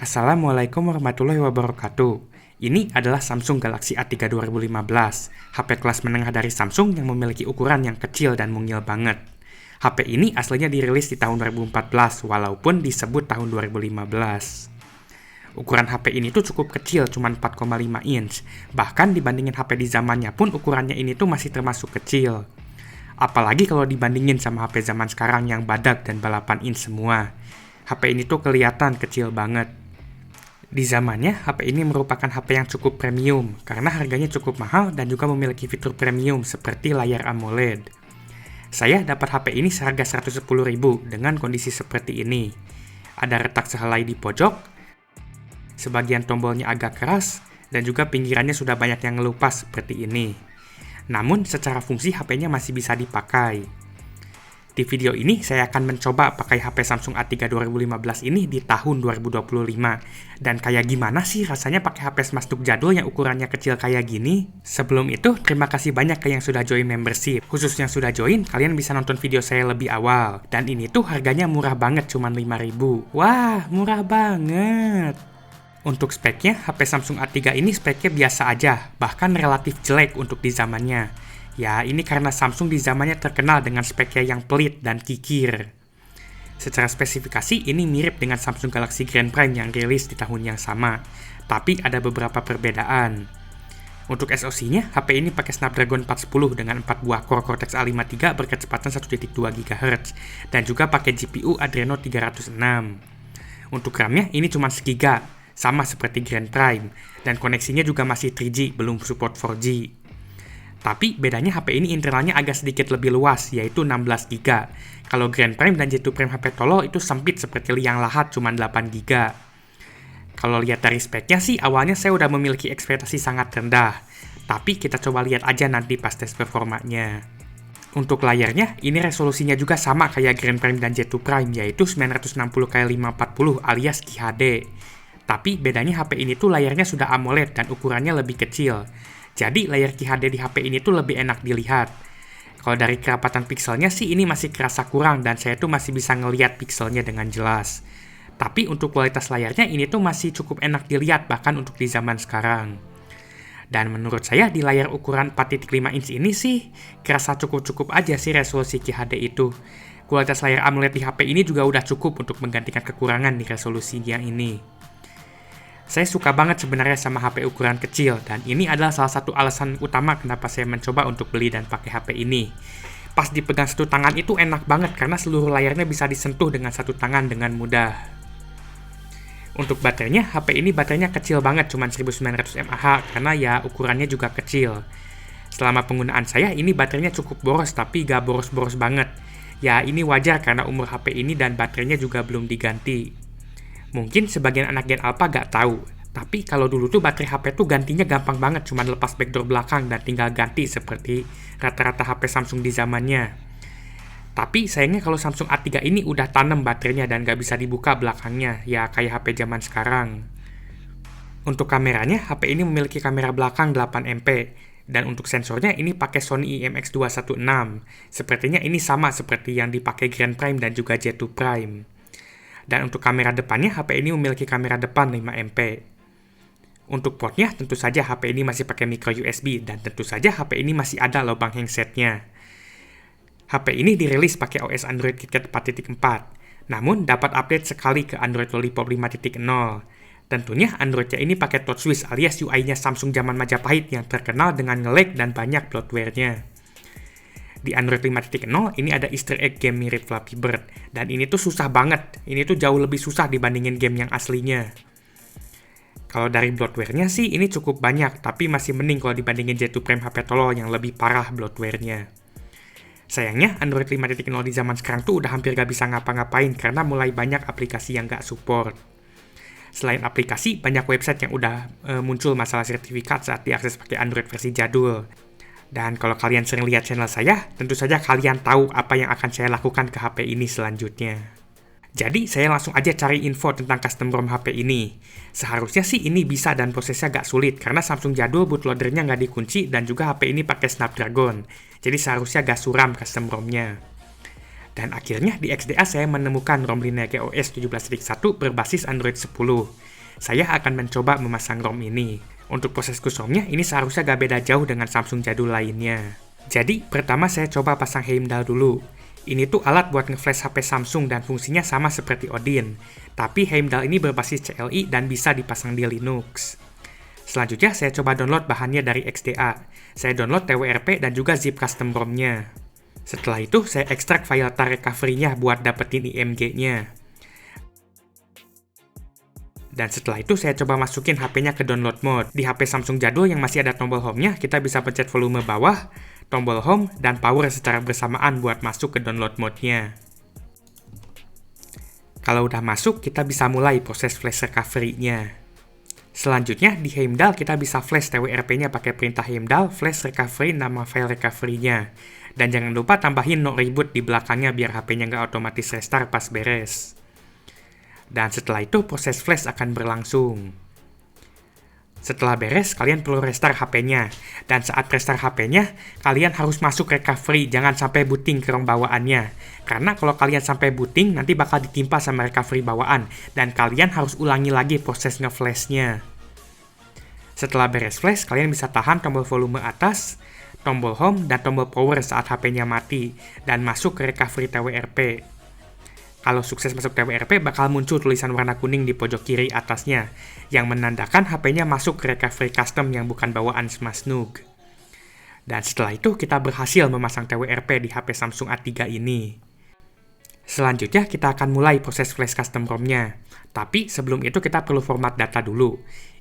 Assalamualaikum warahmatullahi wabarakatuh. Ini adalah Samsung Galaxy A3 2015, HP kelas menengah dari Samsung yang memiliki ukuran yang kecil dan mungil banget. HP ini aslinya dirilis di tahun 2014, walaupun disebut tahun 2015. Ukuran HP ini tuh cukup kecil, cuma 4,5 inch. Bahkan dibandingin HP di zamannya pun ukurannya ini tuh masih termasuk kecil. Apalagi kalau dibandingin sama HP zaman sekarang yang badak dan balapan inch semua. HP ini tuh kelihatan kecil banget. Di zamannya, HP ini merupakan HP yang cukup premium karena harganya cukup mahal dan juga memiliki fitur premium seperti layar AMOLED. Saya dapat HP ini seharga 110.000 dengan kondisi seperti ini. Ada retak sehelai di pojok, sebagian tombolnya agak keras, dan juga pinggirannya sudah banyak yang ngelupas seperti ini. Namun, secara fungsi HP-nya masih bisa dipakai. Di video ini, saya akan mencoba pakai HP Samsung A3 2015 ini di tahun 2025. Dan kayak gimana sih rasanya pakai HP smastuk jadul yang ukurannya kecil kayak gini? Sebelum itu, terima kasih banyak ke yang sudah join membership. Khusus yang sudah join, kalian bisa nonton video saya lebih awal. Dan ini tuh harganya murah banget, cuma 5.000. Wah, murah banget! Untuk speknya, HP Samsung A3 ini speknya biasa aja, bahkan relatif jelek untuk di zamannya. Ya, ini karena Samsung di zamannya terkenal dengan speknya yang pelit dan kikir. Secara spesifikasi, ini mirip dengan Samsung Galaxy Grand Prime yang rilis di tahun yang sama, tapi ada beberapa perbedaan. Untuk SoC-nya, HP ini pakai Snapdragon 410 dengan 4 buah core Cortex A53 berkecepatan 1.2 GHz, dan juga pakai GPU Adreno 306. Untuk RAM-nya, ini cuma 1 GB, sama seperti Grand Prime, dan koneksinya juga masih 3G, belum support 4G. Tapi bedanya HP ini internalnya agak sedikit lebih luas, yaitu 16 GB. Kalau Grand Prime dan J2 Prime HP Tolo itu sempit seperti liang lahat, cuma 8 GB. Kalau lihat dari speknya sih, awalnya saya udah memiliki ekspektasi sangat rendah. Tapi kita coba lihat aja nanti pas tes performanya. Untuk layarnya, ini resolusinya juga sama kayak Grand Prime dan J2 Prime, yaitu 960x540 alias QHD. Tapi bedanya HP ini tuh layarnya sudah AMOLED dan ukurannya lebih kecil. Jadi layar QHD di HP ini tuh lebih enak dilihat. Kalau dari kerapatan pixelnya sih ini masih kerasa kurang dan saya tuh masih bisa ngelihat pixelnya dengan jelas. Tapi untuk kualitas layarnya ini tuh masih cukup enak dilihat bahkan untuk di zaman sekarang. Dan menurut saya di layar ukuran 4.5 inch ini sih kerasa cukup-cukup aja sih resolusi QHD itu. Kualitas layar AMOLED di HP ini juga udah cukup untuk menggantikan kekurangan di resolusinya ini. Saya suka banget sebenarnya sama HP ukuran kecil, dan ini adalah salah satu alasan utama kenapa saya mencoba untuk beli dan pakai HP ini. Pas dipegang satu tangan itu enak banget, karena seluruh layarnya bisa disentuh dengan satu tangan dengan mudah. Untuk baterainya, HP ini baterainya kecil banget, cuma 1900 mAh, karena ya ukurannya juga kecil. Selama penggunaan saya, ini baterainya cukup boros, tapi gak boros-boros banget. Ya, ini wajar karena umur HP ini dan baterainya juga belum diganti. Mungkin sebagian anak Gen Alpha gak tahu, tapi kalau dulu tuh baterai HP tuh gantinya gampang banget, cuma lepas backdoor belakang dan tinggal ganti seperti rata-rata HP Samsung di zamannya. Tapi sayangnya kalau Samsung A3 ini udah tanam baterainya dan gak bisa dibuka belakangnya, ya kayak HP zaman sekarang. Untuk kameranya, HP ini memiliki kamera belakang 8MP, dan untuk sensornya ini pakai Sony IMX216. Sepertinya ini sama seperti yang dipakai Grand Prime dan juga J2 Prime. Dan untuk kamera depannya, HP ini memiliki kamera depan 5MP. Untuk portnya, tentu saja HP ini masih pakai micro USB, dan tentu saja HP ini masih ada lubang handsetnya. HP ini dirilis pakai OS Android KitKat 4.4, namun dapat update sekali ke Android Lollipop 5.0. Tentunya Androidnya ini pakai TouchWiz alias UI-nya Samsung zaman Majapahit yang terkenal dengan nge-lag dan banyak bloatware-nya. Di Android 5.0 ini ada Easter egg game mirip Flappy Bird, dan ini tuh susah banget. Ini tuh jauh lebih susah dibandingin game yang aslinya. Kalau dari bloatware-nya sih ini cukup banyak, tapi masih mending kalau dibandingin J2 Prime HP Tolo yang lebih parah bloatware-nya. Sayangnya Android 5.0 di zaman sekarang tuh udah hampir gak bisa ngapa-ngapain karena mulai banyak aplikasi yang gak support. Selain aplikasi, banyak website yang udah muncul masalah sertifikat saat diakses pakai Android versi jadul. Dan kalau kalian sering lihat channel saya, tentu saja kalian tahu apa yang akan saya lakukan ke HP ini selanjutnya. Jadi, saya langsung aja cari info tentang custom ROM HP ini. Seharusnya sih ini bisa dan prosesnya gak sulit, karena Samsung jadul bootloadernya gak dikunci dan juga HP ini pakai Snapdragon. Jadi seharusnya gak suram custom ROM-nya. Dan akhirnya di XDA saya menemukan ROM Lineage OS 17.1 berbasis Android 10. Saya akan mencoba memasang ROM ini. Untuk proses ROM-nya, ini seharusnya gak beda jauh dengan Samsung jadul lainnya. Jadi, pertama saya coba pasang Heimdall dulu. Ini tuh alat buat nge-flash HP Samsung dan fungsinya sama seperti Odin. Tapi Heimdall ini berbasis CLI dan bisa dipasang di Linux. Selanjutnya, saya coba download bahannya dari XDA. Saya download TWRP dan juga zip custom ROM-nya. Setelah itu, saya ekstrak file tar recovery-nya buat dapetin IMG-nya. Dan setelah itu, saya coba masukin HP-nya ke download mode. Di HP Samsung jadul yang masih ada tombol home-nya, kita bisa pencet volume bawah, tombol home, dan power secara bersamaan buat masuk ke download mode-nya. Kalau udah masuk, kita bisa mulai proses flash recovery-nya. Selanjutnya, di Heimdall kita bisa flash TWRP-nya pakai perintah Heimdall flash recovery nama file recovery-nya. Dan jangan lupa tambahin no reboot di belakangnya biar HP-nya nggak otomatis restart pas beres. Dan setelah itu, proses flash akan berlangsung. Setelah beres, kalian perlu restart HP-nya. Dan saat restart HP-nya, kalian harus masuk recovery, jangan sampai booting ke ROM bawaannya. Karena kalau kalian sampai booting, nanti bakal ditimpa sama recovery bawaan. Dan kalian harus ulangi lagi proses nge-flash-nya. Setelah beres flash, kalian bisa tahan tombol volume atas, tombol home, dan tombol power saat HP-nya mati. Dan masuk ke recovery TWRP. Kalau sukses masuk TWRP, bakal muncul tulisan warna kuning di pojok kiri atasnya, yang menandakan HP-nya masuk ke recovery custom yang bukan bawaan SmashNuG. Dan setelah itu, kita berhasil memasang TWRP di HP Samsung A3 ini. Selanjutnya, kita akan mulai proses flash custom ROM-nya. Tapi, sebelum itu kita perlu format data dulu.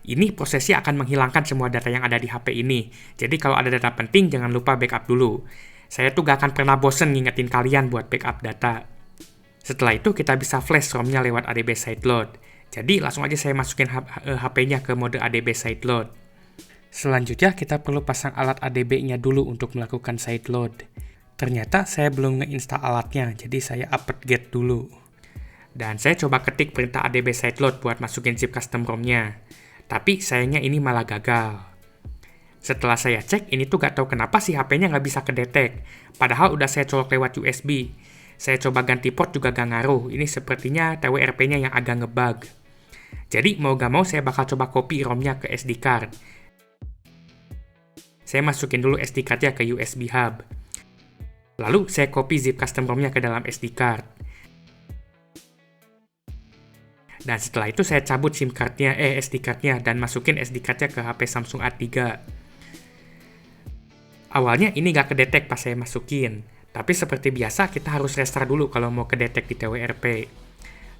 Ini prosesnya akan menghilangkan semua data yang ada di HP ini. Jadi, kalau ada data penting, jangan lupa backup dulu. Saya tuh gak akan pernah bosen ngingetin kalian buat backup data. Setelah itu, kita bisa flash ROM-nya lewat ADB sideload. Jadi, langsung aja saya masukin HP-nya ke mode ADB sideload. Selanjutnya, kita perlu pasang alat ADB-nya dulu untuk melakukan sideload. Ternyata, saya belum nge-install alatnya, jadi saya apt-get dulu. Dan saya coba ketik perintah ADB sideload buat masukin zip custom ROM-nya. Tapi, sayangnya ini malah gagal. Setelah saya cek, ini tuh gak tahu kenapa sih HP-nya nggak bisa kedetek. Padahal udah saya colok lewat USB. Saya coba ganti port juga gak ngaruh, ini sepertinya TWRP-nya yang agak ngebug. Jadi mau gak mau saya bakal coba copy ROM-nya ke SD card. Saya masukin dulu SD card-nya ke USB hub. Lalu saya copy zip custom ROM-nya ke dalam SD card. Dan setelah itu saya cabut SIM card-nya, SD card-nya, dan masukin SD card-nya ke HP Samsung A3. Awalnya ini gak kedetek pas saya masukin. Tapi seperti biasa, kita harus restart dulu kalau mau kedetek di TWRP.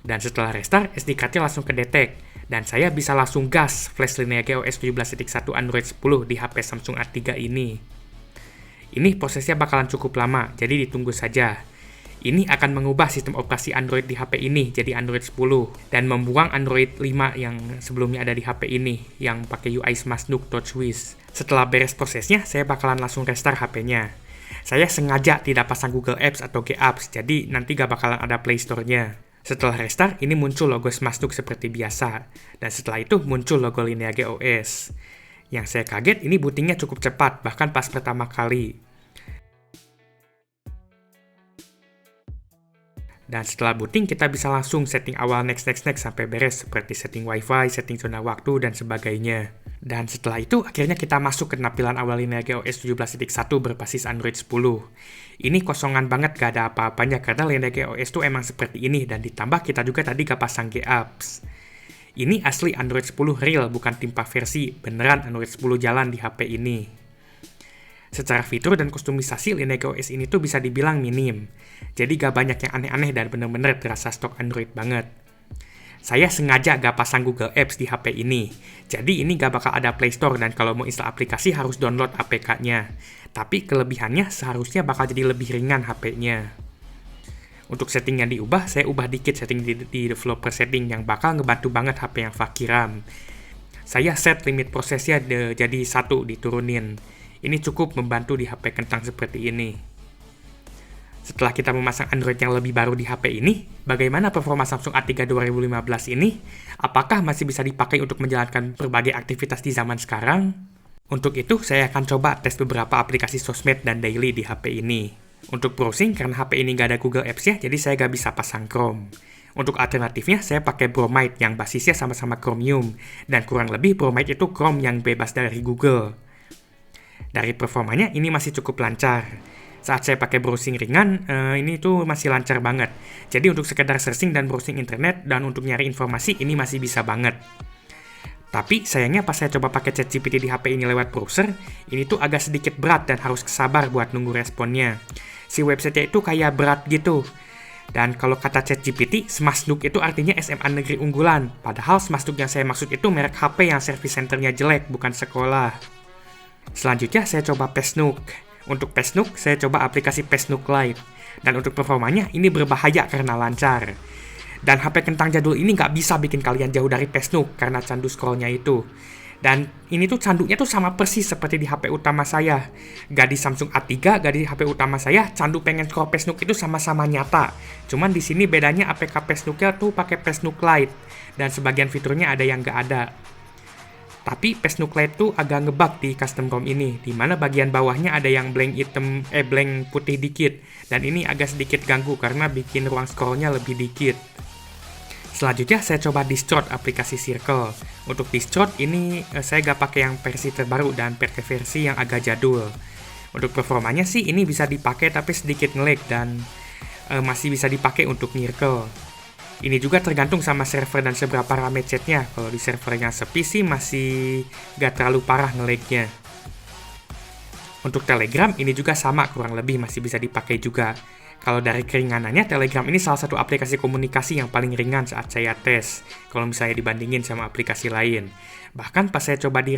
Dan setelah restart, SD card-nya langsung kedetek. Dan saya bisa langsung gas flash Lineage OS 17.1 Android 10 di HP Samsung A3 ini. Ini prosesnya bakalan cukup lama, jadi ditunggu saja. Ini akan mengubah sistem operasi Android di HP ini jadi Android 10. Dan membuang Android 5 yang sebelumnya ada di HP ini, yang pakai UI SmashNuG TouchWiz. Setelah beres prosesnya, saya bakalan langsung restart HP-nya. Saya sengaja tidak pasang Google Apps atau G-Apps, jadi nanti gak bakalan ada Play Store-nya. Setelah restart, ini muncul logo SmashNuG seperti biasa. Dan setelah itu muncul logo Lineage OS. Yang saya kaget, ini bootingnya cukup cepat, bahkan pas pertama kali. Dan setelah booting, kita bisa langsung setting awal next sampai beres, seperti setting Wi-Fi, setting zona waktu, dan sebagainya. Dan setelah itu, akhirnya kita masuk ke tampilan awal Lineage OS 17.1 berbasis Android 10. Ini kosongan banget, gak ada apa-apanya, karena Lineage OS tuh emang seperti ini, dan ditambah kita juga tadi gak pasang G-Apps. Ini asli Android 10 real, bukan timpa versi, beneran Android 10 jalan di HP ini. Secara fitur dan kustomisasi, Lineage OS ini tuh bisa dibilang minim. Jadi gak banyak yang aneh-aneh dan bener-bener terasa stok Android banget. Saya sengaja gak pasang Google Apps di HP ini. Jadi ini gak bakal ada Play Store dan kalau mau install aplikasi harus download APK-nya. Tapi kelebihannya seharusnya bakal jadi lebih ringan HP-nya. Untuk setting yang diubah, saya ubah dikit setting di developer setting yang bakal ngebantu banget HP yang fakiram. Saya set limit prosesnya jadi 1 diturunin. Ini cukup membantu di HP kentang seperti ini. Setelah kita memasang Android yang lebih baru di HP ini, bagaimana performa Samsung A3 2015 ini? Apakah masih bisa dipakai untuk menjalankan berbagai aktivitas di zaman sekarang? Untuk itu, saya akan coba tes beberapa aplikasi sosmed dan daily di HP ini. Untuk browsing, karena HP ini nggak ada Google Apps-nya, jadi saya nggak bisa pasang Chrome. Untuk alternatifnya, saya pakai Bromide yang basisnya sama-sama Chromium, dan kurang lebih Bromide itu Chrome yang bebas dari Google. Dari performanya, ini masih cukup lancar. Saat saya pakai browsing ringan, ini tuh masih lancar banget. Jadi untuk sekedar searching dan browsing internet, dan untuk nyari informasi, ini masih bisa banget. Tapi sayangnya pas saya coba pakai ChatGPT di HP ini lewat browser, ini tuh agak sedikit berat dan harus sabar buat nunggu responnya. Si website-nya itu kayak berat gitu. Dan kalau kata ChatGPT, Smashduk itu artinya SMA negeri unggulan. Padahal Smashduk yang saya maksud itu merek HP yang service centernya jelek, bukan sekolah. Selanjutnya saya coba Pestnook. Untuk Pestnook, saya coba aplikasi Pestnook Lite. Dan untuk performanya, ini berbahaya karena lancar. Dan HP kentang jadul ini nggak bisa bikin kalian jauh dari Pestnook karena candu scrollnya itu. Dan ini tuh candunya tuh sama persis seperti di HP utama saya. Gak di Samsung A3, gak di HP utama saya, candu pengen scroll Pestnook itu sama-sama nyata. Cuman di sini bedanya APK Pestnooknya tuh pakai Pestnook Lite. Dan sebagian fiturnya ada yang nggak ada. Tapi Pestnook Lite tuh agak ngebug di custom ROM ini, di mana bagian bawahnya ada yang blank blank putih dikit. Dan ini agak sedikit ganggu karena bikin ruang scrollnya lebih dikit. Selanjutnya saya coba Distrode aplikasi Circle. Untuk Distrode ini saya gak pakai yang versi terbaru dan pakai versi yang agak jadul. Untuk performanya sih ini bisa dipakai tapi sedikit nge-lag dan masih bisa dipakai untuk Circle. Ini juga tergantung sama server dan seberapa rame chatnya. Kalau di servernya sepi sih masih gak terlalu parah nge-lagnya. Untuk Telegram ini juga sama, kurang lebih masih bisa dipakai juga. Kalau dari keringanannya, Telegram ini salah satu aplikasi komunikasi yang paling ringan saat saya tes, kalau misalnya dibandingin sama aplikasi lain. Bahkan pas saya coba di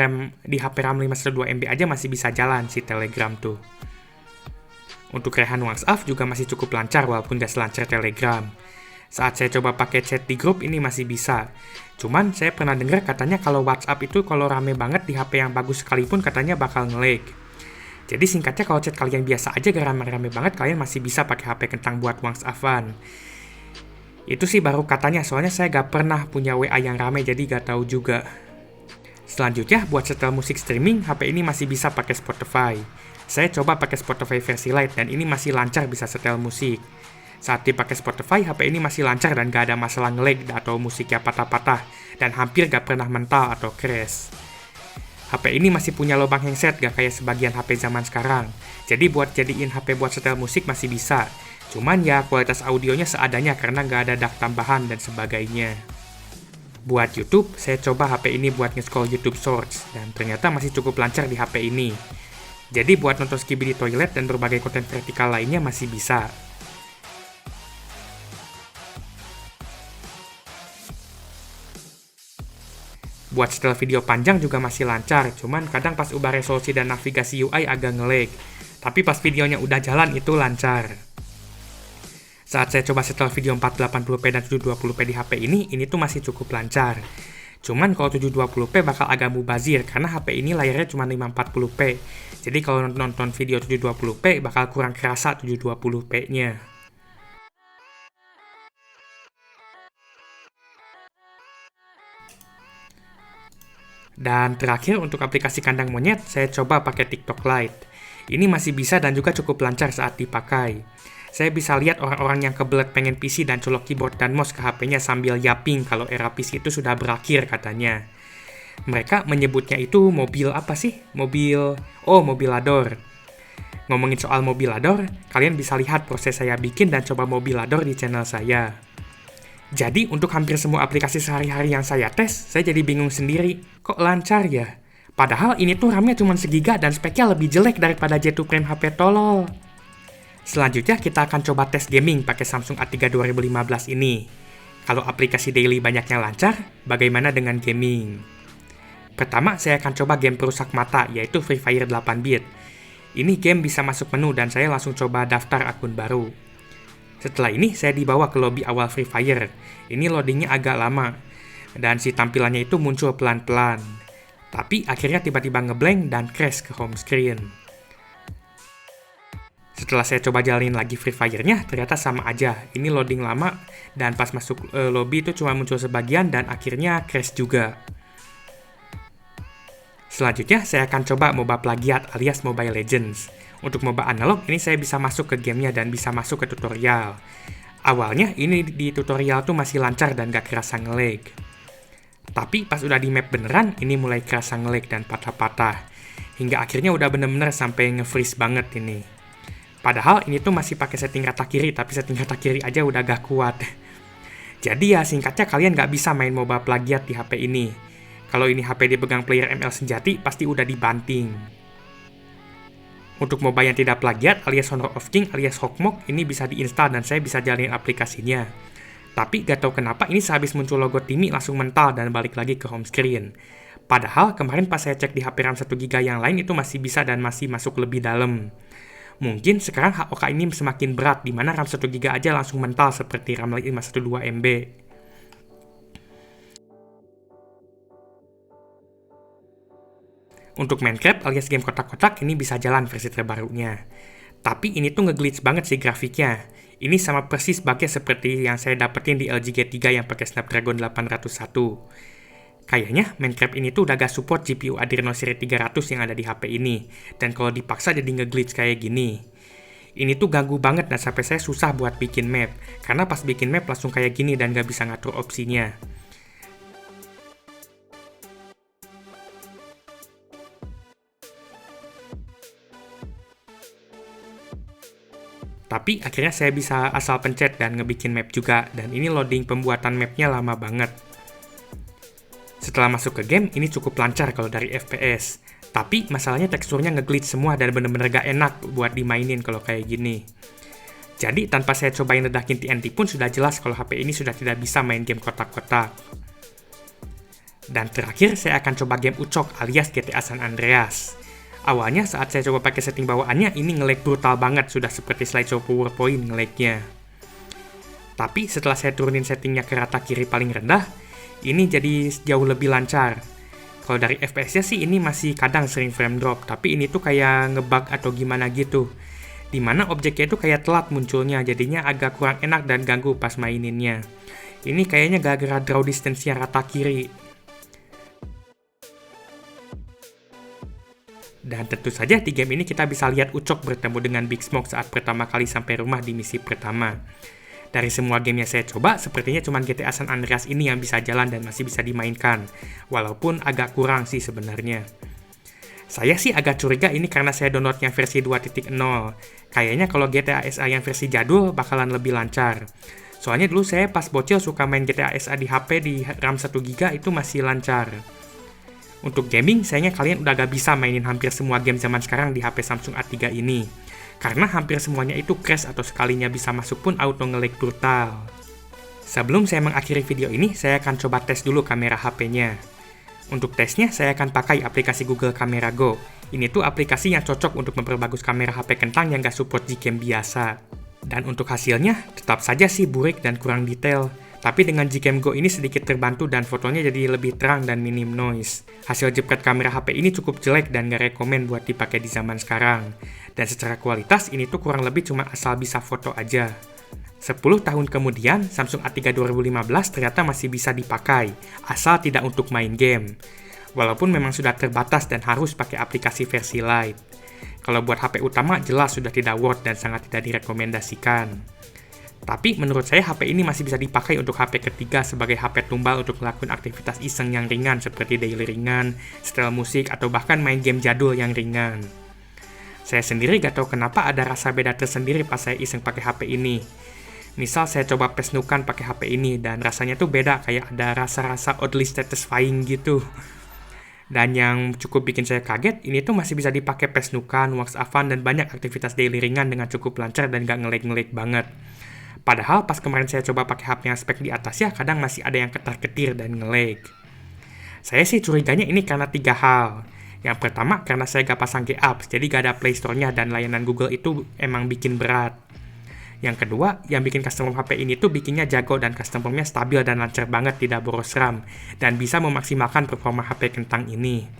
HP RAM 512 MB aja masih bisa jalan si Telegram tuh. Untuk rehan WhatsApp juga masih cukup lancar walaupun gak selancar Telegram. Saat saya coba pakai chat di grup ini masih bisa. Cuman saya pernah dengar katanya kalau WhatsApp itu kalau rame banget di HP yang bagus sekalipun katanya bakal nge-lag. Jadi singkatnya kalau chat kalian biasa aja gak rame-rame banget, kalian masih bisa pakai HP kentang buat WhatsApp-an. Itu sih baru katanya, soalnya saya gak pernah punya WA yang rame jadi gak tahu juga. Selanjutnya buat setel musik streaming, HP ini masih bisa pakai Spotify. Saya coba pakai Spotify versi Lite dan ini masih lancar bisa setel musik. Saat dipakai Spotify, HP ini masih lancar dan gak ada masalah nge-lag atau musiknya patah-patah dan hampir gak pernah mental atau crash. HP ini masih punya lubang handset, gak kayak sebagian HP zaman sekarang. Jadi buat jadiin HP buat setel musik masih bisa. Cuman ya kualitas audionya seadanya karena gak ada DAC tambahan dan sebagainya. Buat YouTube, saya coba HP ini buat nge-scroll YouTube Shorts, dan ternyata masih cukup lancar di HP ini. Jadi buat nonton Skibidi Toilet dan berbagai konten vertikal lainnya masih bisa. Buat setel video panjang juga masih lancar, cuman kadang pas ubah resolusi dan navigasi UI agak nge-lag. Tapi pas videonya udah jalan itu lancar. Saat saya coba setel video 480p dan 720p di HP ini tuh masih cukup lancar. Cuman kalau 720p bakal agak mubazir karena HP ini layarnya cuma 540p. Jadi kalau nonton video 720p bakal kurang kerasa 720p-nya. Dan terakhir untuk aplikasi kandang monyet, saya coba pakai TikTok Lite. Ini masih bisa dan juga cukup lancar saat dipakai. Saya bisa lihat orang-orang yang kebelet pengen PC dan colok keyboard dan mouse ke HP-nya sambil yapping kalau era PC itu sudah berakhir katanya. Mereka menyebutnya itu mobil apa sih? Mobilador. Ngomongin soal Mobilador, kalian bisa lihat proses saya bikin dan coba Mobilador di channel saya. Jadi untuk hampir semua aplikasi sehari-hari yang saya tes, saya jadi bingung sendiri. Kok lancar ya? Padahal ini tuh RAM-nya cuma segiga dan speknya lebih jelek daripada J2 Prime HP tolol. Selanjutnya kita akan coba tes gaming pakai Samsung A3 2015 ini. Kalau aplikasi daily banyaknya lancar, bagaimana dengan gaming? Pertama, saya akan coba game perusak mata, yaitu Free Fire 8-bit. Ini game bisa masuk menu dan saya langsung coba daftar akun baru. Setelah ini, saya dibawa ke lobby awal Free Fire. Ini loadingnya agak lama, dan si tampilannya itu muncul pelan-pelan. Tapi akhirnya tiba-tiba ngeblank dan crash ke home screen. Setelah saya coba jalanin lagi Free Fire-nya, ternyata sama aja. Ini loading lama, dan pas masuk lobby itu cuma muncul sebagian, dan akhirnya crash juga. Selanjutnya, saya akan coba MOBA plagiat alias Mobile Legends. Untuk MOBA analog, ini saya bisa masuk ke gamenya dan bisa masuk ke tutorial. Awalnya ini di tutorial tuh masih lancar dan gak kerasa nge-lag. Tapi pas udah di map beneran, ini mulai kerasa nge-lag dan patah-patah. Hingga akhirnya udah bener-bener sampai nge-freeze banget ini. Padahal ini tuh masih pakai setting rata kiri, tapi setting rata kiri aja udah gak kuat. Jadi ya singkatnya kalian gak bisa main MOBA plagiat di HP ini. Kalau ini HP dipegang player ML sejati, pasti udah dibanting. Untuk MOBA yang tidak plagiat alias Honor of King alias Hawkmock ini bisa diinstal dan saya bisa jalanin aplikasinya. Tapi gak tahu kenapa ini sehabis muncul logo Timi langsung mental dan balik lagi ke home screen. Padahal kemarin pas saya cek di HP RAM 1GB yang lain itu masih bisa dan masih masuk lebih dalam. Mungkin sekarang HOK ini semakin berat, dimana RAM 1GB aja langsung mental seperti RAM 512MB. Untuk Minecraft alias game kotak-kotak ini bisa jalan versi terbarunya. Tapi ini tuh nge-glitch banget sih grafiknya. Ini sama persis bugnya seperti yang saya dapetin di LG G3 yang pakai Snapdragon 801. Kayaknya Minecraft ini tuh udah gak support GPU Adreno seri 300 yang ada di HP ini. Dan kalau dipaksa jadi nge-glitch kayak gini. Ini tuh ganggu banget dan sampai saya susah buat bikin map. Karena pas bikin map langsung kayak gini dan gak bisa ngatur opsinya. Tapi akhirnya saya bisa asal pencet dan ngebikin map juga, dan ini loading pembuatan mapnya lama banget. Setelah masuk ke game, ini cukup lancar kalau dari FPS. Tapi masalahnya teksturnya nge-glitch semua dan bener-bener gak enak buat dimainin kalau kayak gini. Jadi tanpa saya cobain ledakin TNT pun sudah jelas kalau HP ini sudah tidak bisa main game kotak-kotak. Dan terakhir saya akan coba game Ucok alias GTA San Andreas. Awalnya saat saya coba pakai setting bawaannya, ini nge-lag brutal banget, sudah seperti slideshow PowerPoint nge-lagnya. Tapi setelah saya turunin settingnya ke rata kiri paling rendah, ini jadi jauh lebih lancar. Kalau dari FPS-nya sih ini masih kadang sering frame drop, tapi ini tuh kayak ngebug atau gimana gitu. Dimana objeknya itu kayak telat munculnya, jadinya agak kurang enak dan ganggu pas maininnya. Ini kayaknya gara-gara draw distance-nya rata kiri. Dan tentu saja di game ini kita bisa lihat Ucok bertemu dengan Big Smoke saat pertama kali sampai rumah di misi pertama. Dari semua game yang saya coba, sepertinya cuma GTA San Andreas ini yang bisa jalan dan masih bisa dimainkan. Walaupun agak kurang sih sebenarnya. Saya sih agak curiga ini karena saya download yang versi 2.0. Kayaknya kalau GTA SA yang versi jadul bakalan lebih lancar. Soalnya dulu saya pas bocil suka main GTA SA di HP di RAM 1GB itu masih lancar. Untuk gaming, sayangnya kalian udah gak bisa mainin hampir semua game zaman sekarang di HP Samsung A3 ini. Karena hampir semuanya itu crash atau sekalinya bisa masuk pun auto nge-lag brutal. Sebelum saya mengakhiri video ini, saya akan coba tes dulu kamera HP-nya. Untuk tesnya, saya akan pakai aplikasi Google Camera Go. Ini tuh aplikasi yang cocok untuk memperbagus kamera HP kentang yang gak support Gcam biasa. Dan untuk hasilnya, tetap saja sih burik dan kurang detail. Tapi dengan Gcam Go ini sedikit terbantu dan fotonya jadi lebih terang dan minim noise. Hasil jepret kamera HP ini cukup jelek dan gak rekomen buat dipakai di zaman sekarang. Dan secara kualitas ini tuh kurang lebih cuma asal bisa foto aja. 10 tahun kemudian, Samsung A3 2015 ternyata masih bisa dipakai, asal tidak untuk main game. Walaupun memang sudah terbatas dan harus pakai aplikasi versi Lite. Kalau buat HP utama jelas sudah tidak worth dan sangat tidak direkomendasikan. Tapi menurut saya HP ini masih bisa dipakai untuk HP ketiga sebagai HP tumbal untuk melakukan aktivitas iseng yang ringan seperti daily ringan, setel musik, atau bahkan main game jadul yang ringan. Saya sendiri gak tahu kenapa ada rasa beda tersendiri pas saya iseng pakai HP ini. Misal saya coba PES Nukan pakai HP ini dan rasanya tuh beda, kayak ada rasa-rasa oddly satisfying gitu. Dan yang cukup bikin saya kaget, ini tuh masih bisa dipakai PES Nukan, Wax Avan, dan banyak aktivitas daily ringan dengan cukup lancar dan gak nge-lag banget. Padahal pas kemarin saya coba pakai HP yang spek di atasnya, kadang masih ada yang ketar-ketir dan nge-lag. Saya sih curiganya ini karena 3 hal. Yang pertama, karena saya gak pasang G-Apps, jadi gak ada Play Store-nya dan layanan Google itu emang bikin berat. Yang kedua, yang bikin custom ROM HP ini tuh bikinnya jago dan custom ROM-nya stabil dan lancar banget, tidak boros RAM, dan bisa memaksimalkan performa HP kentang ini.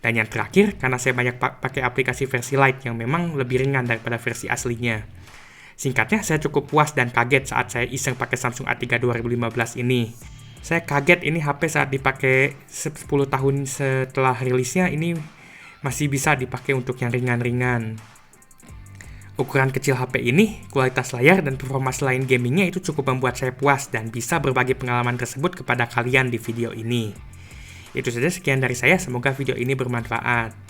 Dan yang terakhir, karena saya banyak pakai aplikasi versi Lite yang memang lebih ringan daripada versi aslinya. Singkatnya, saya cukup puas dan kaget saat saya iseng pakai Samsung A3 2015 ini. Saya kaget ini HP saat dipakai 10 tahun setelah rilisnya ini masih bisa dipakai untuk yang ringan-ringan. Ukuran kecil HP ini, kualitas layar dan performa selain gamingnya itu cukup membuat saya puas dan bisa berbagi pengalaman tersebut kepada kalian di video ini. Itu saja sekian dari saya, semoga video ini bermanfaat.